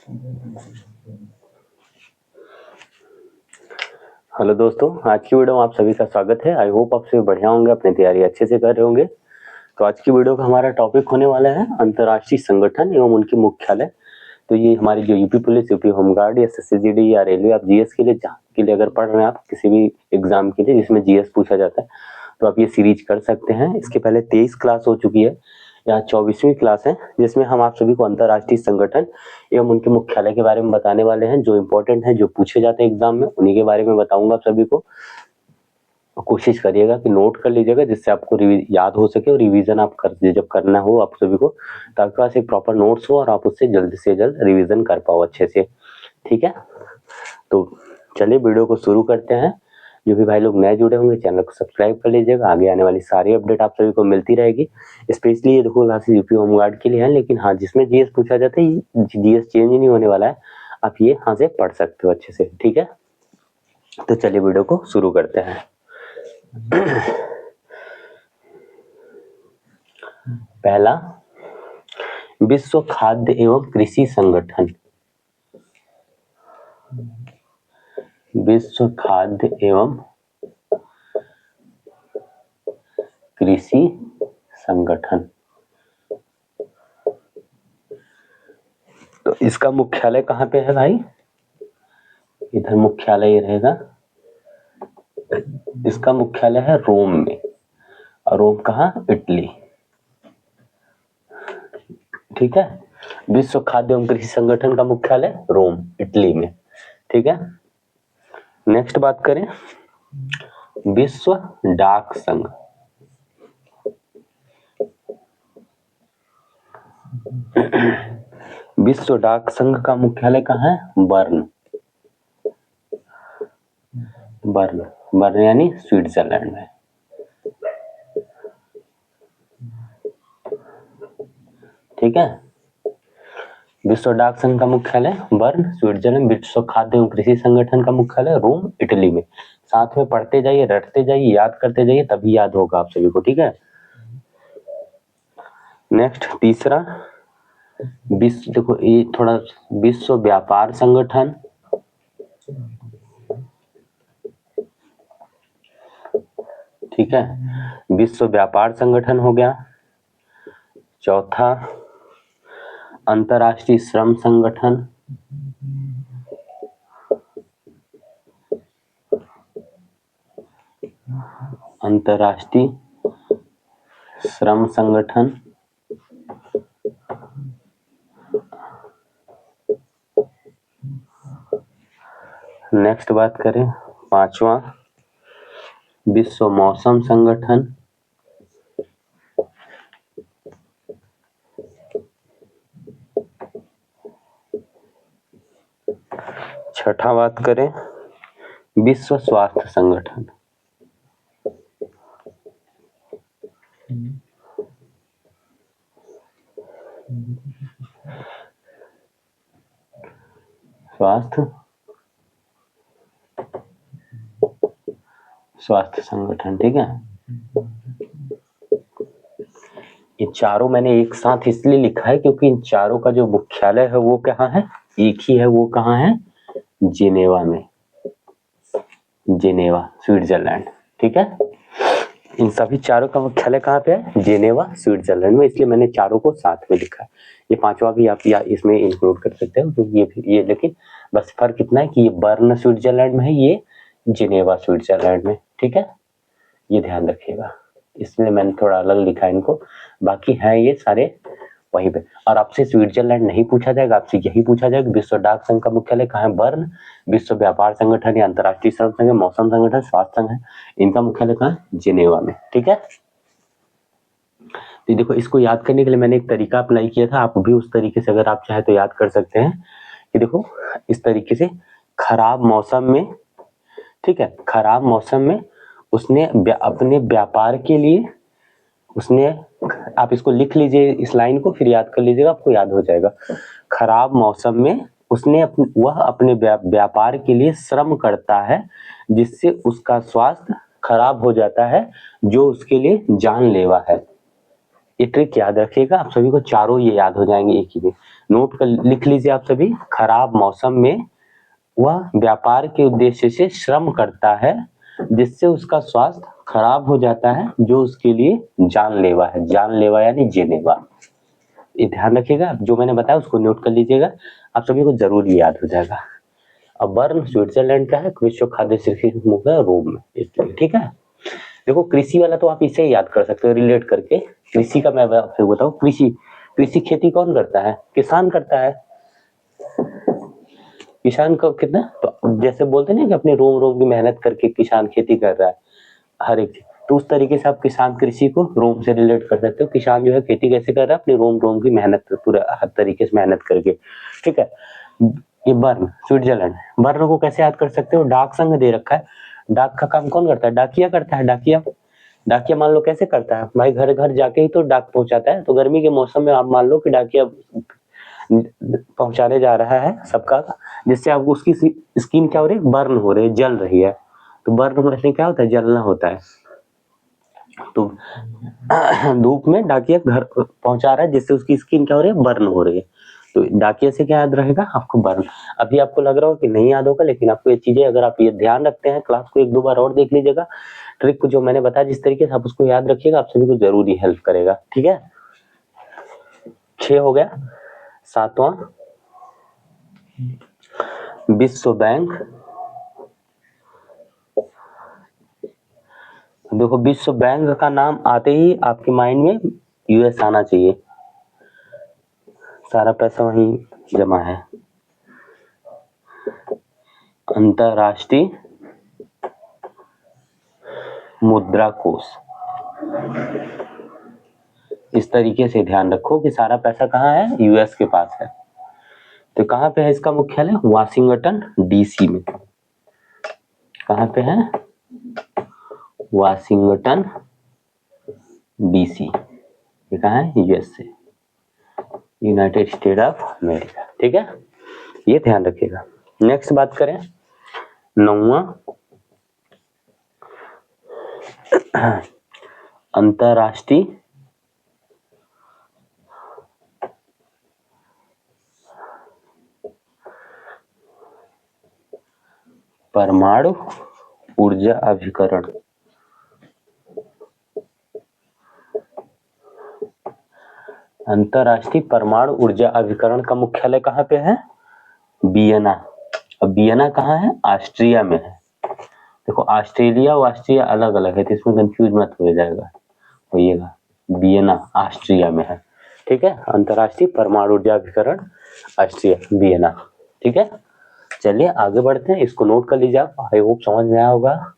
Hello दोस्तों, आज की वीडियो में आप सभी का स्वागत है। आई होप आप सभी बढ़िया होंगे, अपनी तैयारी अच्छे से कर रहे होंगे। तो आज की वीडियो का हमारा टॉपिक होने वाला है अंतर्राष्ट्रीय संगठन एवं उनके मुख्यालय। तो ये हमारी जो यूपी पुलिस, यूपी होमगार्ड या एसएससी या रेलवे, आप जीएस के लिए अगर पढ़ रहे हैं, आप किसी भी एग्जाम के लिए जिसमें जीएस पूछा जाता है, तो आप ये सीरीज कर सकते हैं। इसके पहले 23 क्लास हो चुकी है, यहाँ 24वीं क्लास है, जिसमें हम आप सभी को अंतर्राष्ट्रीय संगठन एवं उनके मुख्यालय के बारे में बताने वाले हैं। जो इंपॉर्टेंट है, जो पूछे जाते हैं एग्जाम में, उन्हीं के बारे में बताऊंगा आप सभी को। कोशिश करिएगा कि नोट कर लीजिएगा, जिससे आपको याद हो सके और रिवीजन आप जब करना हो आप सभी को, तो आपके पास एक प्रॉपर नोट्स हो और आप उससे जल्द से जल्द रिवीजन कर पाओ अच्छे से। ठीक है, तो चलिए वीडियो को शुरू करते हैं। जो भी भाई लोग नए जुड़े होंगे, चैनल को सब्सक्राइब कर लीजिएगा। आगे आने वाली सारी अपडेट आप सभी को मिलती रहेगी। स्पेशली ये देखो क्लासेस यूपी होमगार्ड के लिए है, लेकिन हाँ, जिसमें जीएस पूछा जाता है, जीएस चेंज नहीं होने वाला है। आप ये यहाँ से पढ़ सकते हो अच्छे से। ठीक है, तो चलिए वीडियो को शुरू करते हैं। पहला, विश्व खाद्य एवं कृषि संगठन। विश्व खाद्य एवं कृषि संगठन, तो इसका मुख्यालय कहाँ पे है भाई? इधर मुख्यालय रहेगा, इसका मुख्यालय है रोम में। और रोम कहाँ? इटली। ठीक है, विश्व खाद्य एवं कृषि संगठन का मुख्यालय रोम, इटली में। ठीक है, नेक्स्ट बात करें, विश्व डाक संघ। विश्व डाक संघ का मुख्यालय कहाँ है? बर्न। बर्न, बर्न यानी स्विट्जरलैंड में। ठीक है, विश्व डाक संघ का मुख्यालय बर्न, स्विट्जरलैंड। विश्व खाद्य एवं कृषि संगठन का मुख्यालय रोम, इटली में। साथ में पढ़ते जाइए, रटते जाइए, याद करते जाइए, तभी याद होगा आप सभी को। ठीक है, नेक्स्ट तीसरा, विश्व, देखो ये थोड़ा, विश्व व्यापार संगठन। ठीक है, विश्व व्यापार संगठन हो गया। चौथा, अंतर्राष्ट्रीय श्रम संगठन। अंतर्राष्ट्रीय श्रम संगठन। नेक्स्ट बात करें, पांचवा, विश्व मौसम संगठन। छठा बात करें, विश्व स्वास्थ्य संगठन। स्वास्थ्य संगठन। ठीक है, ये चारों मैंने एक साथ इसलिए लिखा है क्योंकि इन चारों का जो मुख्यालय है वो कहाँ है? एक ही है। वो कहाँ है? जिनेवा में। Geneva, Switzerland. ठीक है, इन सभी चारों का मुख्यालय कहाँ पे है? जिनेवा, स्विट्जरलैंड में। इसलिए मैंने चारों को साथ में लिखा है। ये पांचवा भी आप या इसमें इंक्लूड कर सकते हो, क्योंकि ये लेकिन बस फर्क इतना है कि ये बर्न स्विट्जरलैंड में है, ये जिनेवा स्विट्जरलैंड में। ठीक है, ये ध्यान रखिएगा, इसलिए मैंने थोड़ा अलग लिखा है इनको। बाकी है ये सारे वहीं पे। और आपसे स्विट्जरलैंड नहीं पूछा जाएगा, आपसे यही पूछा जाएगा विश्व डाक संघ का मुख्यालय कहाँ है? बर्न। विश्व व्यापार संगठन या अंतर्राष्ट्रीय श्रम संघ, मौसम संगठन, स्वास्थ्य संघ है, इनका मुख्यालय कहाँ है? जिनेवा में। ठीक है, तो देखो, इसको याद करने के लिए मैंने एक तरीका अप्लाई किया था। आप भी उस तरीके से अगर आप चाहे तो याद कर सकते हैं कि देखो, इस तरीके से खराब मौसम में, ठीक है, खराब मौसम में उसने अपने व्यापार के लिए उसने, आप इसको लिख लीजिए इस लाइन को, फिर याद कर लीजिएगा, आपको याद हो जाएगा। खराब मौसम में उसने वह अपने व्यापार के लिए श्रम करता है, जिससे उसका स्वास्थ्य खराब हो जाता है, जो उसके लिए जानलेवा है। ये ट्रिक याद रखिएगा, आप सभी को चारों ये याद हो जाएंगे एक ही में। नोट कर लिख लीजिए आप सभी। खराब मौसम में वह व्यापार के उद्देश्य से श्रम करता है जिससे उसका स्वास्थ्य खराब हो जाता है जो उसके लिए जानलेवा है। जानलेवा यानी जेनेवा। ये ध्यान रखिएगा, जो मैंने बताया उसको नोट कर लीजिएगा, आप सभी को जरूर याद हो जाएगा। अब बर्न स्विट्जरलैंड का है, विश्व खाद्य शृंखला मुख्य रोम में। ठीक है, देखो कृषि वाला तो आप इसे ही याद कर सकते हो रिलेट करके। कृषि का मैं आपको बताऊं, कृषि कृषि खेती कौन करता है? किसान करता है। किसान को कितना, तो जैसे बोलते हैं ना कि अपने रोम रोम की मेहनत करके किसान खेती कर रहा है हर एक चीज, तो उस तरीके से आप किसान कृषि को रोम से रिलेट कर सकते हो। किसान जो है खेती कैसे कर रहा है? अपने रोम रोम की मेहनत पूरा हर तरीके से मेहनत करके। ठीक है, ये बर्न स्विट्जरलैंड। बर्न को कैसे याद कर सकते हो? डाक संघ दे रखा है। डाक का काम कौन करता है? डाकिया करता है। डाकिया डाकिया मान लो कैसे करता है भाई, घर घर जाके ही तो डाक पहुंचाता है। तो गर्मी के मौसम में आप मान लो कि डाकिया पहुंचाने जा रहा है सबका, जिससे आपको उसकी स्किन क्या हो रही है? बर्न हो रही है, जल रही है। तो बर्न होने क्या होता है? जलना होता है। तो धूप में डाकिया घर पहुंचा रहा है जिससे उसकी स्किन क्या हो रही है? बर्न हो रही है। तो डाकिया से क्या याद रहेगा आपको? बर्न। अभी आपको लग रहा हो कि नहीं याद होगा, लेकिन आपको ये चीजें अगर आप ये ध्यान रखते हैं, क्लास को एक दो बार और देख लीजिएगा, ट्रिक को जो मैंने बताया जिस तरीके से आप उसको याद रखिएगा, आप सभी को जरूर ही हेल्प करेगा। ठीक है, 6 हो गया। 7वां, विश्व बैंक। देखो विश्व बैंक का नाम आते ही आपके माइंड में यूएस आना चाहिए, सारा पैसा वहीं जमा है। अंतरराष्ट्रीय मुद्रा कोष। इस तरीके से ध्यान रखो कि सारा पैसा कहाँ है? यूएस के पास है। तो कहाँ पे है इसका मुख्यालय? वाशिंगटन डीसी में। कहाँ पे है? Washington DC. ये कहाँ है? यूएस से, यूनाइटेड स्टेट ऑफ अमेरिका। ठीक है, ये ध्यान रखिएगा। नेक्स्ट बात करें, 9वां, अंतरराष्ट्रीय परमाणु ऊर्जा अभिकरण। अंतरराष्ट्रीय परमाणु ऊर्जा अभिकरण का मुख्यालय कहाँ पे है? वियना। अब वियना कहाँ है? ऑस्ट्रिया में है। देखो ऑस्ट्रेलिया और ऑस्ट्रिया अलग अलग है, तो इसमें कंफ्यूज मत हो जाएगा, होइएगा। वियना ऑस्ट्रिया में है। ठीक है, अंतरराष्ट्रीय परमाणु ऊर्जा अभिकरण ऑस्ट्रिया, वियना। ठीक है, चलिए आगे बढ़ते हैं। इसको नोट कर लीजिए आप। आई होप समझ में आया होगा।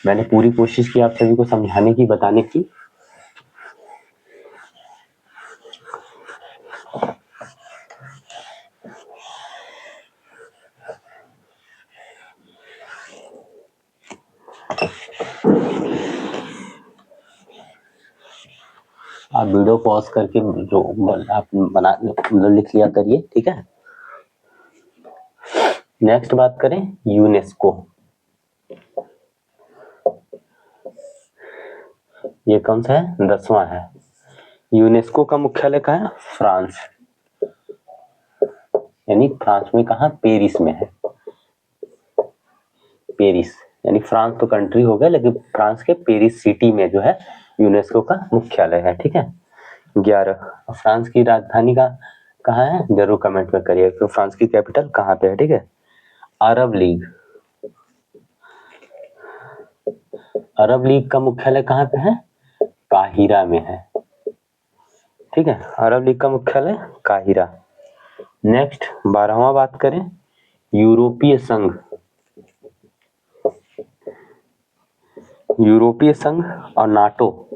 मैंने पूरी कोशिश की आप सभी को समझाने की, बताने की। आप वीडियो पॉज करके जो आप बना लिख लिया करिए। ठीक है, नेक्स्ट बात करें, यूनेस्को। ये कौन सा है? 10वां है। यूनेस्को का मुख्यालय कहाँ है? फ्रांस, यानी फ्रांस में कहाँ? पेरिस में है। पेरिस यानी फ्रांस तो कंट्री हो गया, लेकिन फ्रांस के पेरिस सिटी में जो है यूनेस्को का मुख्यालय है। ठीक है, 11, फ्रांस की राजधानी का कहाँ है? जरूर कमेंट में करिए कि फ्रांस की कैपिटल कहाँ पे है। ठीक है, अरब लीग। अरब लीग का मुख्यालय कहाँ पे है? काहिरा में है। ठीक है, अरब लीग का मुख्यालय काहिरा। नेक्स्ट 12वां बात करें, यूरोपीय संघ। यूरोपीय संघ और नाटो,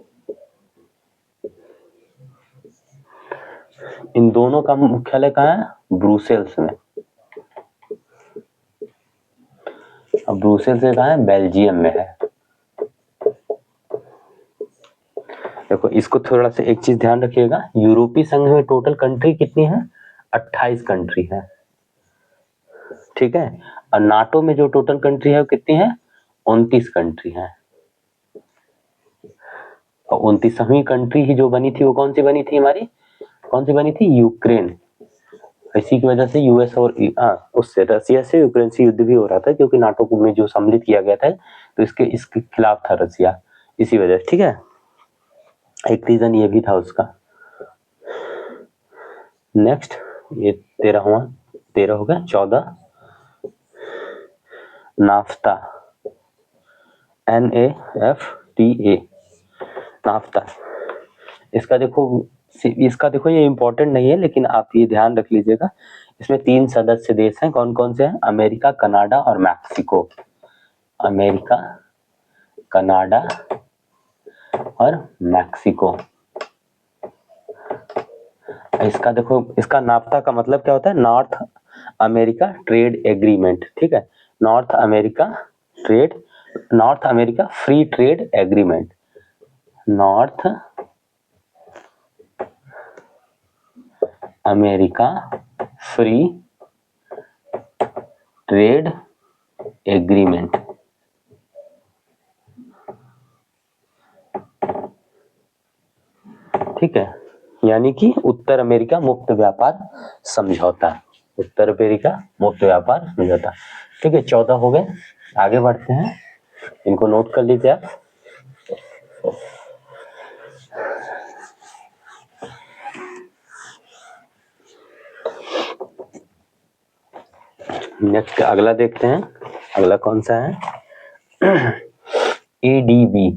इन दोनों का मुख्यालय कहाँ है? ब्रुसेल्स में। अब ब्रुसेल्स से कहाँ है? बेल्जियम में है। देखो इसको थोड़ा सा एक चीज ध्यान रखिएगा, यूरोपीय संघ में टोटल कंट्री कितनी है? 28 कंट्री है। ठीक है, और नाटो में जो टोटल कंट्री है वो कितनी है? 29 कंट्री है। और 29वीं कंट्री ही जो बनी थी वो कौन सी बनी थी हमारी, कौन सी बनी थी, यूक्रेन। इसी की वजह से यूएस और उससे रसिया से यूक्रेन से युद्ध भी हो रहा था, क्योंकि नाटो में जो सम्मिलित किया गया था तो इसके खिलाफ था रसिया, इसी वजह से। ठीक है, एक रीजन ये भी था उसका। नेक्स्ट ये 13 हो गया। 14 नाफ्ता, NAFTA, नाफ्ता। इसका देखो ये इंपॉर्टेंट नहीं है, लेकिन आप ये ध्यान रख लीजिएगा। इसमें 3 सदस्य देश हैं, कौन कौन से हैं, अमेरिका, कनाडा और मैक्सिको। अमेरिका, कनाडा और मैक्सिको। इसका देखो, इसका नाफ्ता का मतलब क्या होता है, नॉर्थ अमेरिका ट्रेड एग्रीमेंट। ठीक है, north America free trade agreement. North America free trade agreement. ठीक है, यानी कि उत्तर अमेरिका मुक्त व्यापार समझौता। उत्तर अमेरिका मुक्त व्यापार समझौता। ठीक है, 14 हो गए। आगे बढ़ते हैं, इनको नोट कर लीजिए आप। नेक्स्ट अगला देखते हैं, अगला कौन सा है, ADB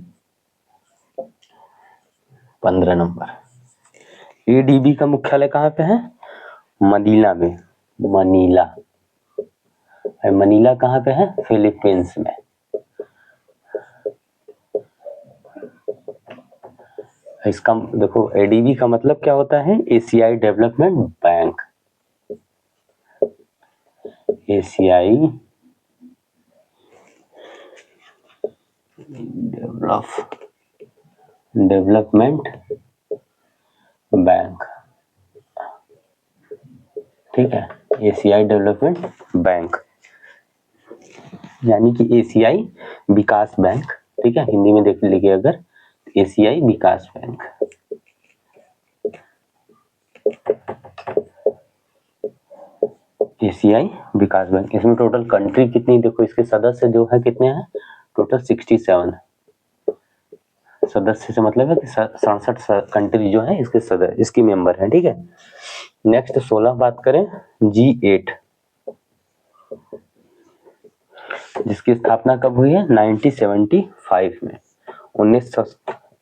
15 नंबर। ADB का मुख्यालय कहाँ पे है, मनीला में। मनीला कहाँ पे है, फिलीपींस में। इसका देखो, ADB का मतलब क्या होता है, एशियाई डेवलपमेंट बैंक। एशियाई डेवलपमेंट बैंक। ठीक है, एशियाई डेवलपमेंट बैंक यानी कि एशियाई विकास बैंक। ठीक है, हिंदी में देख लीजिए अगर, एशियाई विकास बैंक। एशियाई विकास बैंक। इसमें टोटल कंट्री कितनी, देखो इसके सदस्य जो है कितने हैं, टोटल 67 सदस्य से मतलब है कि 67 कंट्री जो है इसके सदस्य, इसकी मेंबर है। ठीक है, नेक्स्ट 16 बात करें, G8 जिसकी स्थापना कब हुई है, 1975 में। 1900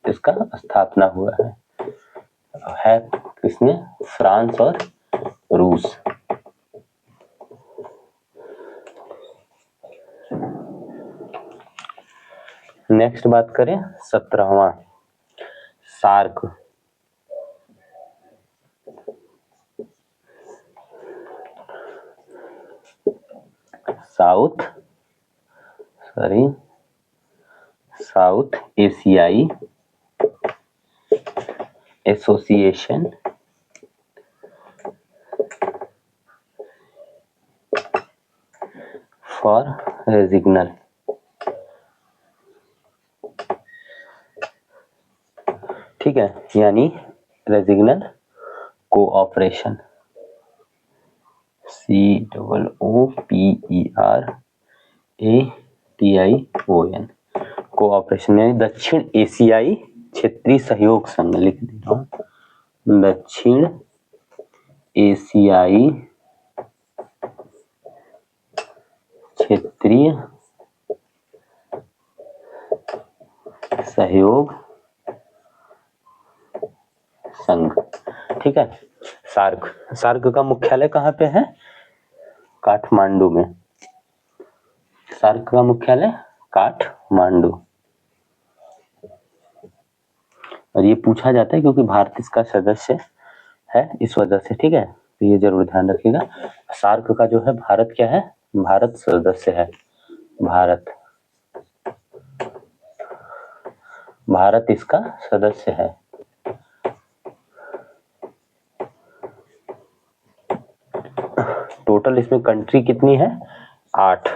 इसका स्थापना हुआ है किसने, फ्रांस और रूस। नेक्स्ट बात करें, 17वां सार्क। साउथ एशियाई एसोसिएशन फॉर रीजनल। ठीक है, यानी रीजनल कोऑपरेशन, COOPERATION, कोऑपरेशन यानी दक्षिण एशियाई क्षेत्रीय सहयोग संघ। लिख देता हूँ, दक्षिण एशियाई क्षेत्रीय सहयोग संघ। ठीक है, सार्क का मुख्यालय कहाँ पे है, काठमांडू में। सार्क का मुख्यालय काठमांडू। और ये पूछा जाता है क्योंकि भारत इसका सदस्य है, इस वजह से। ठीक है, तो ये जरूर ध्यान रखिएगा। सार्क का जो है भारत क्या है, भारत सदस्य है। भारत इसका सदस्य है। टोटल इसमें कंट्री कितनी है, 8।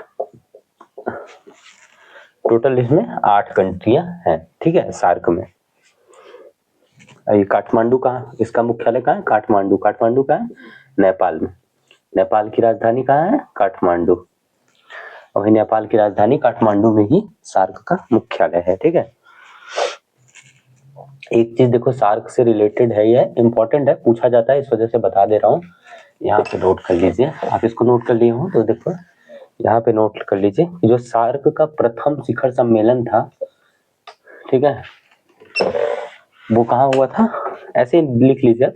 टोटल इसमें 8 कंट्रियां हैं। ठीक है, सार्क में। ये काठमांडू कहाँ, इसका मुख्यालय कहाँ है? काठमांडू। काठमांडू कहाँ है? नेपाल में। नेपाल की राजधानी कहाँ है? काठमांडू। और नेपाल की राजधानी काठमांडू में ही सार्क का मुख्यालय है। ठीक है, एक चीज देखो सार्क से रिलेटेड है, यह इंपॉर्टेंट है, पूछा जाता है, इस वजह से बता दे रहा हूँ। यहाँ पे नोट कर लीजिए, आप इसको नोट कर लिए हो तो देखो यहाँ पे नोट कर लीजिए, जो सार्क का प्रथम शिखर सम्मेलन था, ठीक है, वो कहाँ हुआ था? ऐसे ही लिख लीजिए,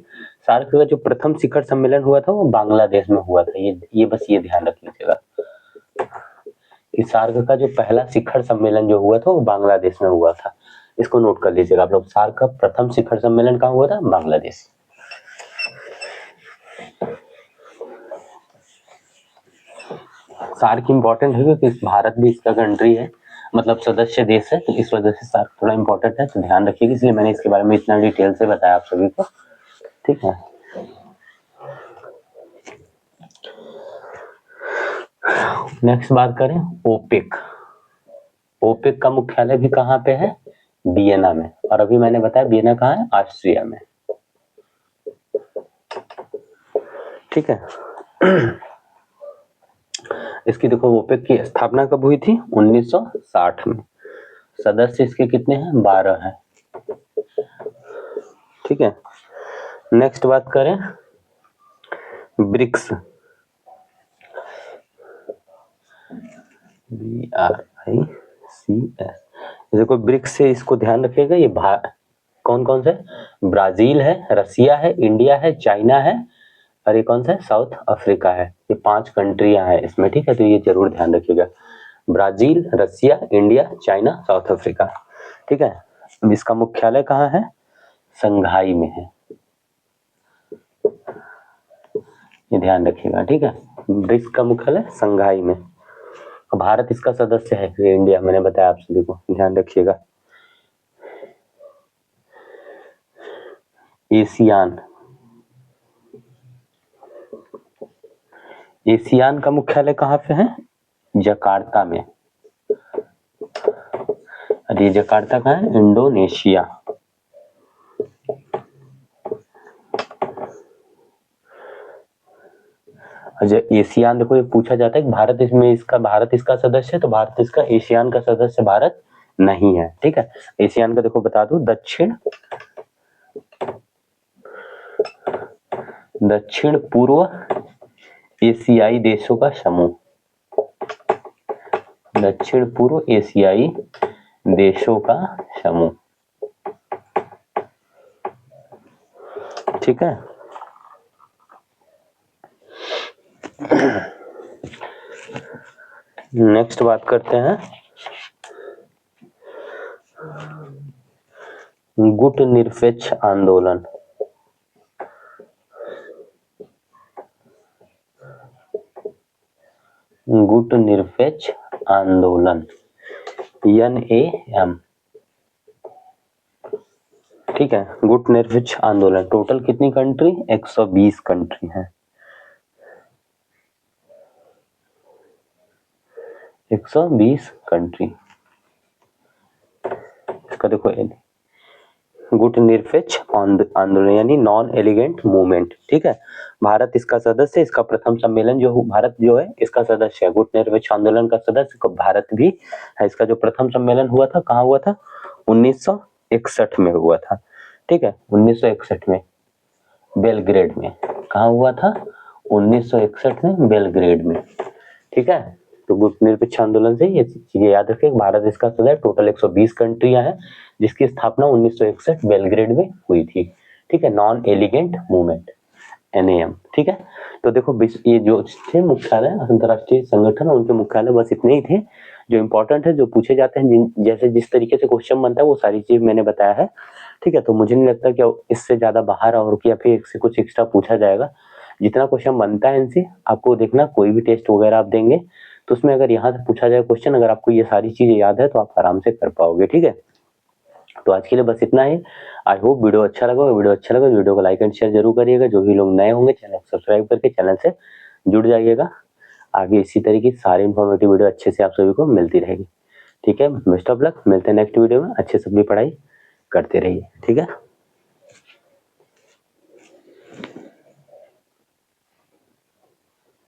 सार्क का जो प्रथम शिखर सम्मेलन हुआ था वो बांग्लादेश में हुआ था। ये बस ये ध्यान रख लीजिएगा कि सार्क का जो पहला शिखर सम्मेलन जो हुआ था वो बांग्लादेश में हुआ था। इसको नोट कर लीजिएगा आप लोग, सार्क का प्रथम शिखर सम्मेलन कहाँ हुआ था? बांग्लादेश। सार्क इंपॉर्टेंट है क्योंकि भारत भी इसका कंट्री है, मतलब सदस्य देश है, तो इस वजह से सार्क थोड़ा इंपॉर्टेंट है, तो ध्यान रखिएगा, इसलिए मैंने इसके बारे में इतना डिटेल से बताया आप सभी को। ठीक है, नेक्स्ट बात करें ओपेक। ओपेक का मुख्यालय भी कहाँ पे है? वियना में। और अभी मैंने बताया वियना कहाँ है? ऑस्ट्रिया में। ठीक है, इसकी देखो ओपेक की स्थापना कब हुई थी? 1960 में। सदस्य इसके कितने हैं? 12 हैं। ठीक है, नेक्स्ट बात करें ब्रिक्स। BRICS, देखो ब्रिक्स से इसको ध्यान रखिएगा, ये कौन कौन से? ब्राजील है, रसिया है, इंडिया है, चाइना है, और ये कौन सा है? साउथ अफ्रीका है। ये 5 कंट्रियां हैं इसमें। ठीक है, तो ये जरूर ध्यान रखिएगा, ब्राजील, रसिया, इंडिया, चाइना, साउथ अफ्रीका। ठीक है, इसका मुख्यालय कहाँ है? संघाई में है, ये ध्यान रखिएगा। ठीक है, ब्रिक्स का मुख्यालय संघाई में। भारत इसका सदस्य है, इंडिया, मैंने बताया आप सभी को, ध्यान रखिएगा। एशियान, एशियान का मुख्यालय कहाँ पे है? जकार्ता में। अरे जकार्ता कहाँ है? इंडोनेशिया। एशियान देखो, ये पूछा जाता है कि भारत इसका सदस्य है, तो भारत इसका एशियान का सदस्य भारत नहीं है। ठीक है, एशियान का देखो बता दो, दक्षिण पूर्व एशियाई देशों का समूह। दक्षिण पूर्व एशियाई देशों का समूह। ठीक है, नेक्स्ट बात करते हैं गुट निरपेक्ष आंदोलन। गुट निरपेक्ष आंदोलन, NAM। ठीक है, गुट निरपेक्ष आंदोलन, टोटल कितनी कंट्री? 120 कंट्री है। 120 कंट्री। इसका देखो गुट निरपेक्ष आंदोलन यानी नॉन एलिगेंट मूवमेंट। ठीक है, भारत इसका सदस्य, इसका प्रथम सम्मेलन जो भारत जो है इसका सदस्य है, गुट निरपेक्ष आंदोलन का सदस्य भारत भी है। इसका जो प्रथम सम्मेलन हुआ था कहाँ हुआ था? 1961 में हुआ था। ठीक है, 1961 में बेलग्रेड में। कहाँ हुआ था? 1961 में बेलग्रेड में। ठीक है, तो गुट निरपेक्ष आंदोलन से ये चीजें याद रखें, भारत इसका सदस्य, टोटल 120 कंट्रियां हैं, जिसकी स्थापना 1961 बेलग्रेड में हुई थी। ठीक है, नॉन एलिगेंट मूवमेंट, NAM। ठीक है, तो देखो ये जो थे मुख्यालय अंतरराष्ट्रीय संगठन, उनके मुख्यालय बस इतने ही थे जो इंपॉर्टेंट है, जो पूछे जाते हैं, जैसे जिस तरीके से क्वेश्चन बनता है वो सारी चीज मैंने बताया है। ठीक है, तो मुझे नहीं लगता कि इससे ज्यादा बाहर और या फिर इससे कुछ एक्स्ट्रा पूछा जाएगा। जितना क्वेश्चन बनता है इनसे आपको देखना, कोई भी टेस्ट वगैरह आप देंगे तो उसमें अगर यहाँ से पूछा जाए क्वेश्चन, अगर आपको ये सारी चीजें याद है तो आप आराम से कर पाओगे। ठीक है, तो आज के लिए बस इतना ही। आई होप वीडियो अच्छा लगा। वीडियो को लाइक एंड शेयर जरूर करिएगा। जो भी लोग नए होंगे चैनल को सब्सक्राइब करके चैनल से जुड़ जाइएगा। आगे इसी तरीके की सारी इन्फॉर्मेटिव वीडियो अच्छे से आप सभी को मिलती रहेगी। ठीक है, बेस्ट ऑफ लक, मिलते हैं नेक्स्ट वीडियो में। अच्छे से अपनी पढ़ाई करते रहिए। ठीक है।